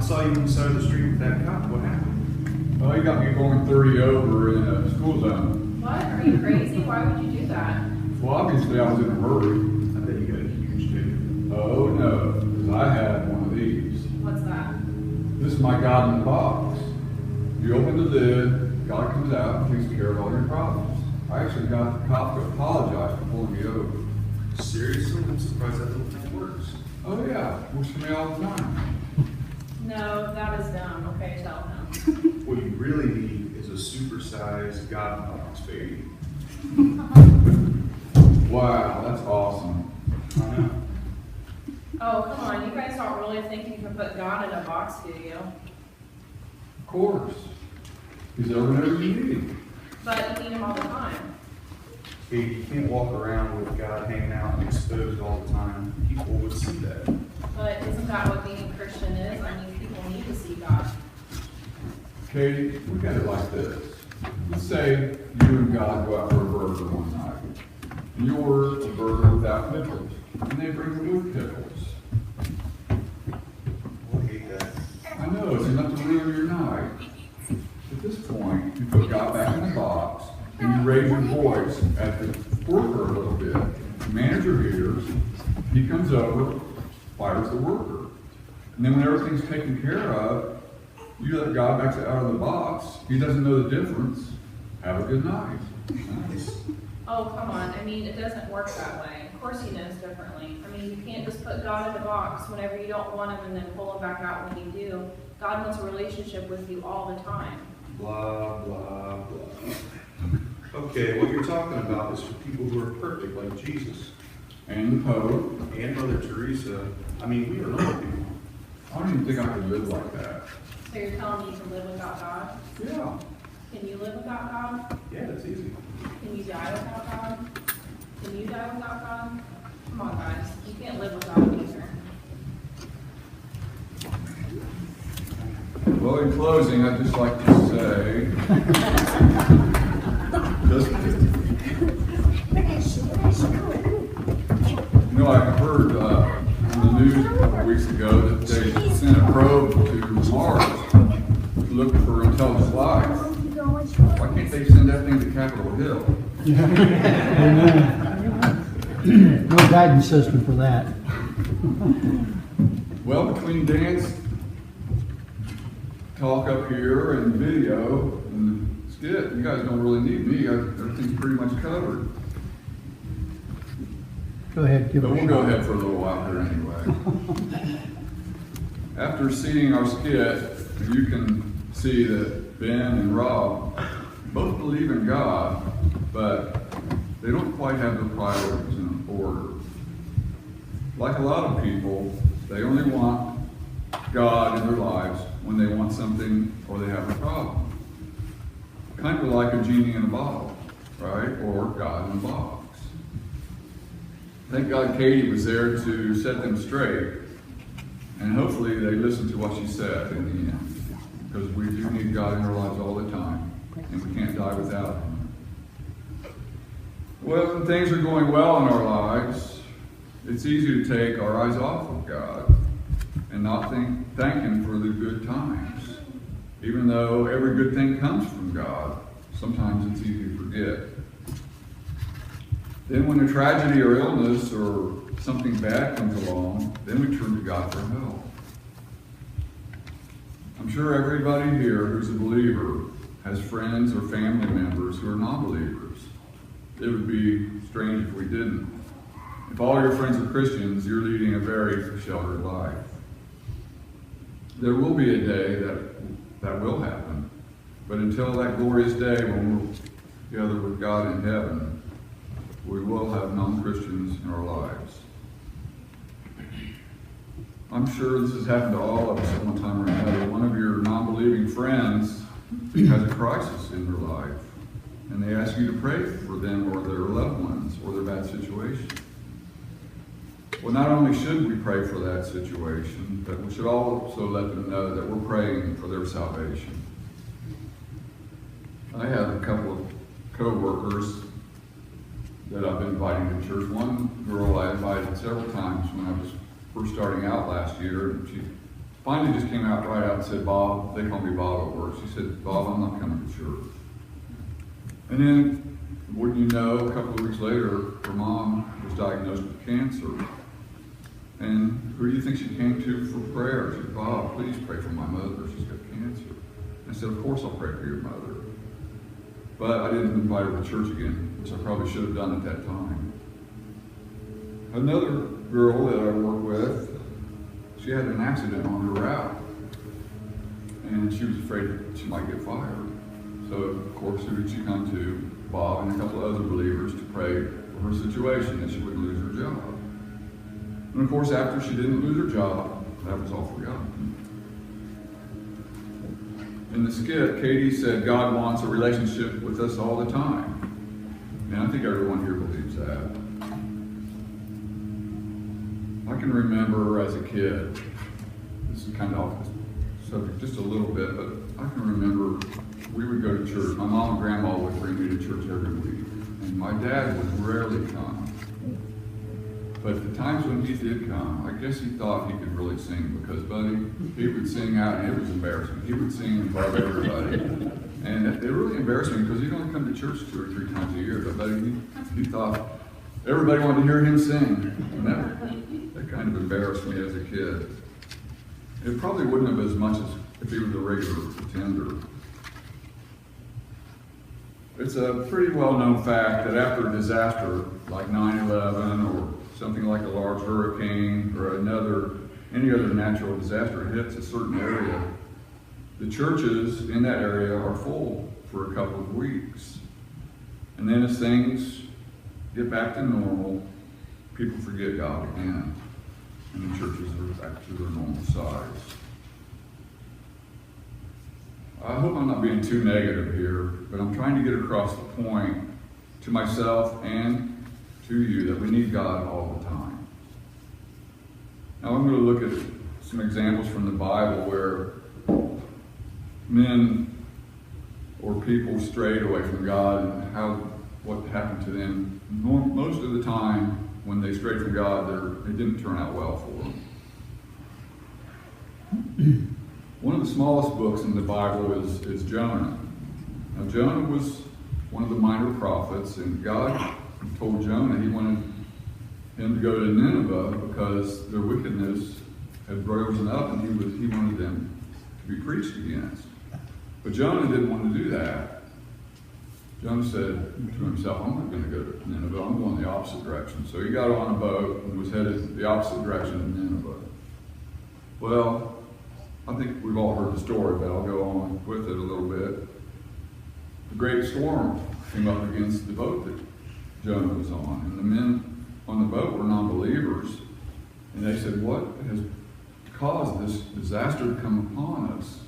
saw you on the side of the street with that cop. What happened? Well, he got me going 30 over in a school zone. What? Are you crazy? Why would you do that? Well, obviously I was in a hurry. I bet you got a huge ticket. Oh no, because I had one of these. What's that? This is my God in the box. You open the lid, God comes out and takes care of all your problems. I actually got the cop to apologize for pulling me over. Seriously? I'm surprised that little thing works. Oh yeah, works for me all the time. No, that is dumb. Okay, tell him. What you really need is a supersized God box, baby. Wow, that's awesome. I know. Oh, come on. You guys don't really think you can put God in a box, do you? Of course. He's there whenever you need him. But you need him all the time. Hey, you can't walk around with God hanging out and exposed all the time. People would see that. But isn't that what being a Christian is? I mean, people need to see God. Katie, look at it like this. Let's say you and God go out for a burger one night. And you order a burger without pickles. And they bring it with pickles. I hate that. I know, it's enough to ruin your night. At this point, you put God back in the box, and you raise your voice at the worker a little bit. The manager hears, he comes over, fires the worker. And then when everything's taken care of, you let God back out of the box. He doesn't know the difference. Have a good night. Nice. Oh, come on. I mean, it doesn't work that way. Of course he knows differently. I mean, you can't just put God in a box whenever you don't want him and then pull him back out when you do. God wants a relationship with you all the time. Blah, blah, blah. Okay, what you're talking about is for people who are perfect, like Jesus. And the Pope. And Mother Teresa. I mean, we are normal people. I don't even think I could live like that. So you're telling me you can live without God? Yeah. Can you live without God? Yeah, that's easy. Can you die without God? Can you die without God? Come on, guys. You can't live without him either. Well, in closing, I'd just like to say, you know, I heard in the news a couple weeks ago that they sent a probe to Mars to look for intelligent life. Why can't they send that thing to Capitol Hill? No guidance system for that. Well, between dance, talk up here, and video, and skit, you guys don't really need me. Everything's pretty much covered. Go ahead, give it But a we'll go shot. ahead for a little while here anyway. After seeing our skit, you can see that Ben and Rob both believe in God, but they don't quite have their priorities in order. Like a lot of people, they only want God in their lives when they want something or they have a problem. Kind of like a genie in a bottle, right? Or God in a box. Thank God Katie was there to set them straight, and hopefully they listened to what she said in the end, because we do need God in our lives all the time, and we can't die without him. Well, when things are going well in our lives, it's easy to take our eyes off of God and not thank him for the good times. Even though every good thing comes from God, sometimes it's easy to forget. Then when a tragedy or illness or something bad comes along, then we turn to God for help. I'm sure everybody here who's a believer has friends or family members who are non-believers. It would be strange if we didn't. If all your friends are Christians, you're leading a very sheltered life. There will be a day that will happen. But until that glorious day when we're together with God in heaven, we will have non-Christians in our lives. I'm sure this has happened to all of us at one time or another. One of your non-believing friends has a crisis in their life, and they ask you to pray for them or their loved ones or their bad situation. Well, not only should we pray for that situation, but we should also let them know that we're praying for their salvation. I have a couple of co-workers that I've been inviting to church. One girl I invited several times when I was first starting out last year, and she finally just came out right out and said, Bob, they call me Bob at work. She said, Bob, I'm not coming to church. And then, wouldn't you know, a couple of weeks later, her mom was diagnosed with cancer. And who do you think she came to for prayer? She said, Bob, please pray for my mother. She's got cancer. I said, of course I'll pray for your mother. But I didn't invite her to church again, which I probably should have done at that time. Another girl that I work with, she had an accident on her route. And she was afraid that she might get fired. So, of course, who did she come to? Bob and a couple of other believers to pray for her situation, that she wouldn't lose her job. And of course, after she didn't lose her job, that was all forgotten. In the skit, Katie said God wants a relationship with us all the time. And I think everyone here believes that. I can remember as a kid, this is kind of off the subject just a little bit, but I can remember we would go to church. My mom and grandma would bring me to church every week. And my dad would rarely come. But the times when he did come, I guess he thought he could really sing because, buddy, he would sing out and it was embarrassing. He would sing above everybody. And it really embarrassed me because he'd only come to church 2 or 3 times a year. But, buddy, he thought everybody wanted to hear him sing. And that kind of embarrassed me as a kid. It probably wouldn't have as much as if he was a regular pretender. It's a pretty well-known fact that after a disaster like 9/11 or something like a large hurricane or any other natural disaster hits a certain area, the churches in that area are full for a couple of weeks. And then as things get back to normal, people forget God again. And the churches are back to their normal size. I hope I'm not being too negative here, but I'm trying to get across the point to myself and to you that we need God all the time. Now I'm going to look at some examples from the Bible where men or people strayed away from God and what happened to them. Most of the time when they strayed from God, it didn't turn out well for them. One of the smallest books in the Bible is Jonah. Now Jonah was one of the minor prophets, and God told Jonah he wanted him to go to Nineveh because their wickedness had risen up and he wanted them to be preached against. But Jonah didn't want to do that. Jonah said to himself, I'm not going to go to Nineveh, I'm going the opposite direction. So he got on a boat and was headed the opposite direction of Nineveh. Well, I think we've all heard the story, but I'll go on with it a little bit. A great storm came up against the boat that Jonah was on, and the men on the boat were non-believers, and they said, what has caused this disaster to come upon us?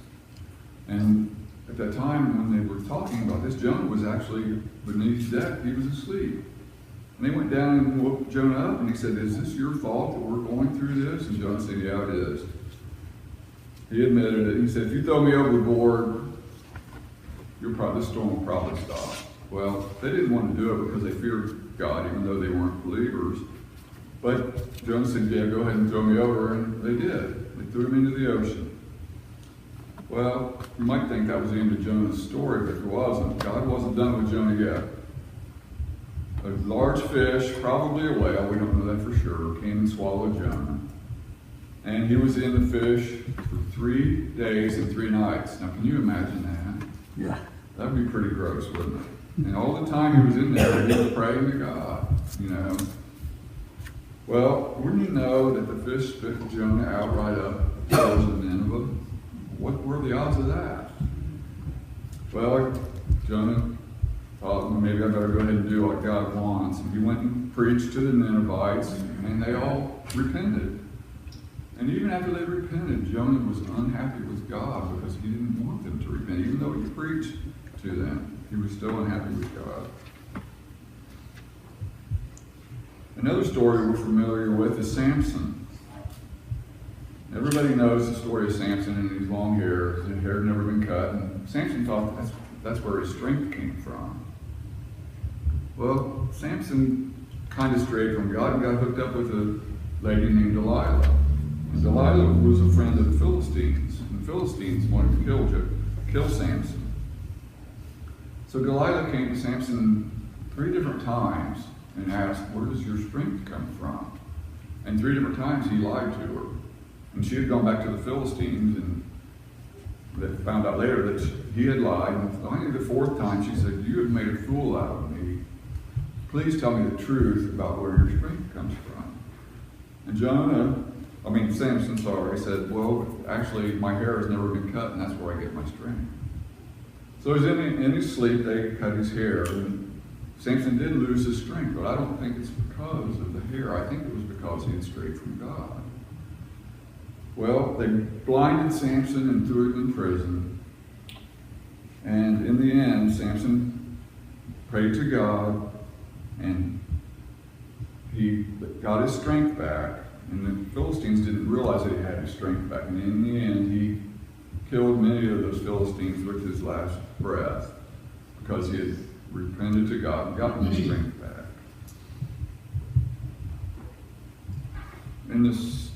And at that time when they were talking about this, Jonah was actually beneath deck. He was asleep. And they went down and woke Jonah up, and he said, is this your fault that we're going through this? And Jonah said, yeah, it is. He admitted it. He said, if you throw me overboard, the storm will probably stop. Well, they didn't want to do it because they feared God, even though they weren't believers. But Jonah said, yeah, go ahead and throw me over, and they did. They threw him into the ocean. Well, you might think that was the end of Jonah's story, but it wasn't. God wasn't done with Jonah yet. A large fish, probably a whale, we don't know that for sure, came and swallowed Jonah. And he was in the fish for 3 days and 3 nights. Now, can you imagine that? Yeah. That would be pretty gross, wouldn't it? And all the time he was in there, he was praying to God, you know. Well, wouldn't you know that the fish spit Jonah out right up the shores of Nineveh? What were the odds of that? Well, Jonah thought, well, maybe I better go ahead and do what God wants. And he went and preached to the Ninevites, and they all repented. And even after they repented, Jonah was unhappy with God because he didn't want them to repent. Even though he preached to them, he was still unhappy with God. Another story we're familiar with is Samson. Everybody knows the story of Samson and his long hair. His hair had never been cut. And Samson thought that's where his strength came from. Well, Samson kind of strayed from God and got hooked up with a lady named Delilah. And Delilah was a friend of the Philistines, and the Philistines wanted to kill Samson. So Delilah came to Samson 3 different times and asked, "Where does your strength come from?" And 3 different times he lied to her. And she had gone back to the Philistines, and they found out later that he had lied. And finally, the 4th time, she said, "You have made a fool out of me. Please tell me the truth about where your strength comes from." And Samson, said, "Well, actually, my hair has never been cut, and that's where I get my strength." So he's in his sleep, they cut his hair, and Samson did lose his strength, but I don't think it's because of the hair. I think it was because he had strayed from God. Well, they blinded Samson and threw him in prison. And in the end, Samson prayed to God, and he got his strength back. And the Philistines didn't realize that he had his strength back. And in the end, he killed many of those Philistines with his last breath because he had repented to God and gotten his strength back.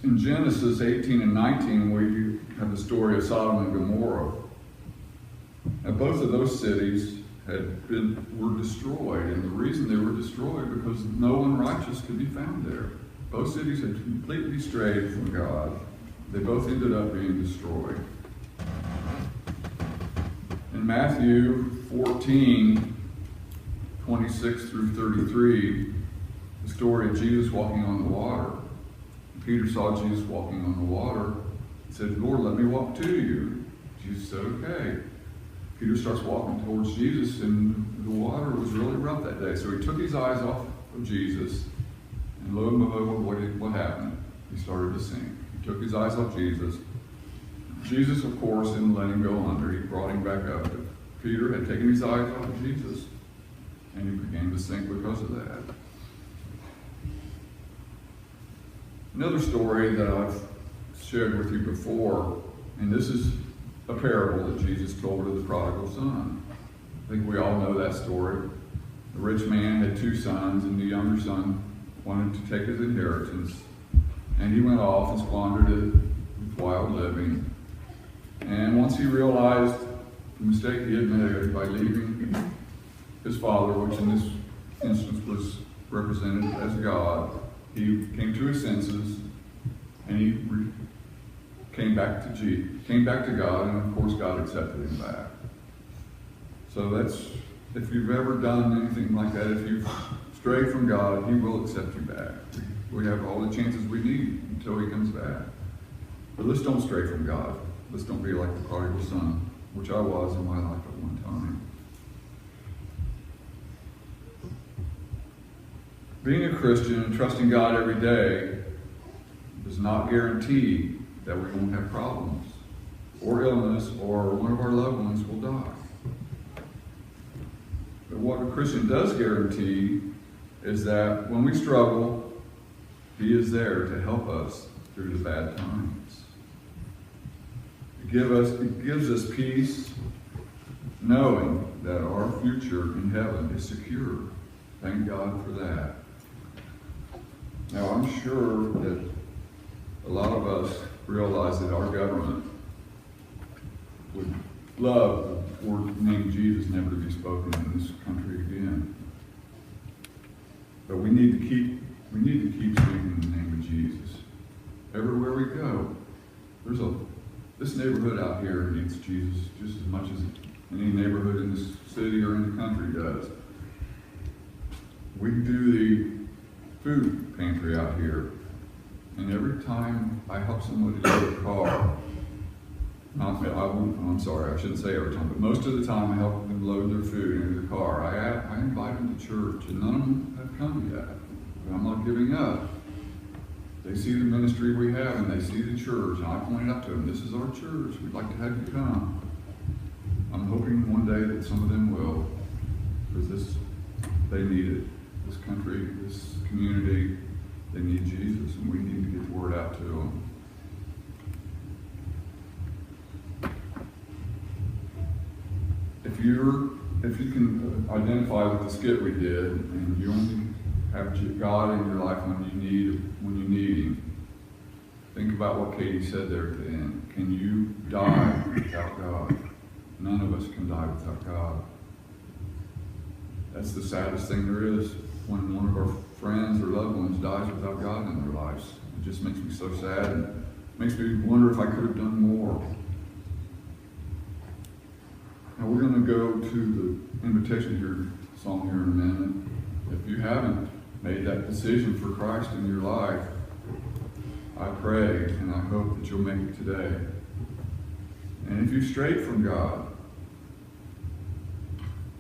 In Genesis 18 and 19, we have the story of Sodom and Gomorrah. And both of those cities were destroyed. And the reason they were destroyed because no one righteous could be found there. Both cities had completely strayed from God. They both ended up being destroyed. In Matthew 14, 26 through 33, the story of Jesus walking on the water. Peter saw Jesus walking on the water and said, "Lord, let me walk to you." Jesus said, "Okay." Peter starts walking towards Jesus, and the water was really rough that day. So he took his eyes off of Jesus, and lo and behold, what happened? He started to sink. He took his eyes off Jesus. Jesus, of course, didn't let him go under. He brought him back up. But Peter had taken his eyes off of Jesus, and he began to sink because of that. Another story that I've shared with you before, and this is a parable that Jesus told of the prodigal son. I think we all know that story. The rich man had 2 sons, and the younger son wanted to take his inheritance, and he went off and squandered it with wild living. And once he realized the mistake he had made by leaving his father, which in this instance was represented as God, he came to his senses, and he came back to God, and of course God accepted him back. So that's, if you've ever done anything like that, if you've strayed from God, he will accept you back. We have all the chances we need until he comes back. But let's don't stray from God. Let's don't be like the prodigal son, which I was in my life at one time. Being a Christian and trusting God every day does not guarantee that we won't have problems or illness or one of our loved ones will die. But what a Christian does guarantee is that when we struggle, he is there to help us through the bad times. It gives us peace knowing that our future in heaven is secure. Thank God for that. Now, I'm sure that a lot of us realize that our government would love the name Jesus never to be spoken in this country again. But we need to keep speaking the name of Jesus. Everywhere we go, this neighborhood out here needs Jesus just as much as any neighborhood in this city or in the country does. We do the food pantry out here, and every time I help somebody load a car, I'm sorry, I shouldn't say every time, but most of the time I help them load their food into the car. I invite them to church, and none of them have come yet. But I'm not giving up. They see the ministry we have, and they see the church, and I point out to them, this is our church. We'd like to have you come. I'm hoping one day that some of them will, because they need it. This country, this community, they need Jesus, and we need to get the word out to them. If you can identify with the skit we did, and you only have God in your life when you need Him, Think about what Katie said there at the end. Can you die without God? None of us can die without God. That's the saddest thing there is, when one of our friends or loved ones dies without God in their lives. It just makes me so sad and makes me wonder if I could have done more. Now we're going to go to the invitation here song here in a minute. If you haven't made that decision for Christ in your life, I pray and I hope that you'll make it today. And if you strayed from God,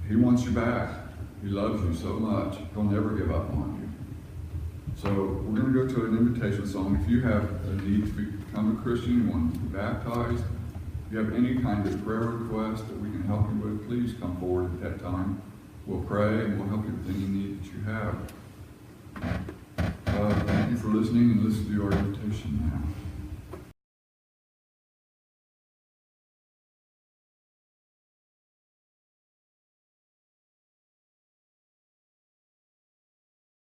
He wants you back. He loves you so much, He'll never give up on you. So we're going to go to an invitation song. If you have a need to become a Christian, you want to be baptized, if you have any kind of prayer request that we can help you with, please come forward at that time. We'll pray and we'll help you with any need that you have. Thank you for listening, and listen to our invitation now.